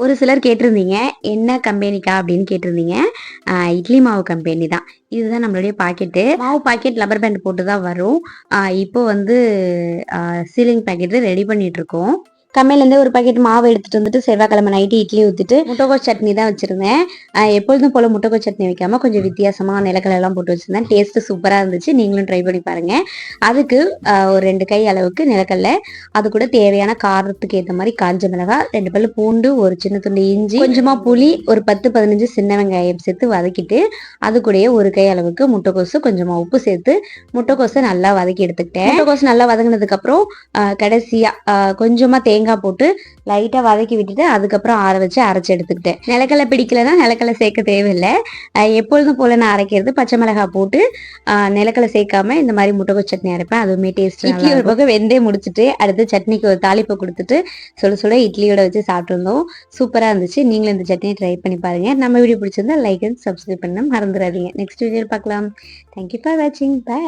ஒரு சிலர் கேட்டிருந்தீங்க, என்ன கம்பெனிக்கா அப்படின்னு கேட்டிருந்தீங்க. இட்லி மாவு கம்பெனி தான். இதுதான் நம்மளுடைய பாக்கெட்டு. மாவு பாக்கெட் லப்பர் பேண்ட் போட்டு தான் வரும். இப்போ வந்து சீலிங் பாக்கெட்டு ரெடி பண்ணிட்டு இருக்கோம். கம்மியிலேருந்து ஒரு பாக்கெட் மாவு எடுத்துட்டு வந்துட்டு செவ்வாய்க்கிழமை நைட்டு இட்லி ஊற்றிட்டு முட்டைக்கோஸ் சட்னி தான் வச்சுருந்தேன். எப்பொழுதும் போல் முட்டைக்கோஸ் சட்னி வைக்காமல் கொஞ்சம் வித்தியாசமாக நிலக்கடலைலாம் போட்டு வச்சுருந்தேன். டேஸ்ட்டு சூப்பராக இருந்துச்சு. நீங்களும் ட்ரை பண்ணி பாருங்கள். அதுக்கு ஒரு 2 கை அளவுக்கு நிலக்கடலை, அது கூட தேவையான காரத்துக்கு ஏற்ற மாதிரி காஞ்ச மிளகாய், 2 பல்லு பூண்டு, ஒரு சின்ன துண்டு இஞ்சி, கொஞ்சமாக புளி, ஒரு 10-15 சின்ன வெங்காயம் சேர்த்து வதக்கிட்டு அது கூடயே ஒரு கை அளவுக்கு முட்டைக்கோசு, கொஞ்சமாக உப்பு சேர்த்து முட்டைக்கோசை நல்லா வதக்கி எடுத்துக்கிட்டேன். முட்டைக்கோசு நல்லா வதங்கினதுக்கப்புறம் கடைசியாக கொஞ்சமாக தேங்காய் போட்டு லைட்டாக வதக்கி விட்டுட்டு அதுக்கப்புறம் ஆற வச்சு அரைச்சி எடுத்துக்கிட்டேன். நிலக்கடலை பிடிக்கலன்னா நிலக்கடலை சேர்க்க தேவையில்லை. எப்பொழுதும் போல நான் அரைக்கிறது பச்சை மிளகாய் போட்டு நிலக்கடலை சேர்க்காம இந்த மாதிரி முட்டைக்கோஸ் சட்னி அரைப்பேன். அதுவுமே டேஸ்ட். இட்லி ஒரு பக்கம் வெந்தே முடிச்சுட்டு அடுத்து சட்னிக்கு ஒரு தாளிப்பை கொடுத்துட்டு சுட இட்லியோட வச்சு சாப்பிட்டுருந்தோம். சூப்பராக இருந்துச்சு. நீங்களும் இந்த சட்னியை ட்ரை பண்ணி பாருங்க. நம்ம வீடியோ பிடிச்சிருந்தா லைக் அண்ட் சப்ஸ்கிரைப் பண்ண மறந்துடாதீங்க. நெக்ஸ்ட் வீடியோ பார்க்கலாம். தேங்க்யூ ஃபார் வாட்சிங். பை.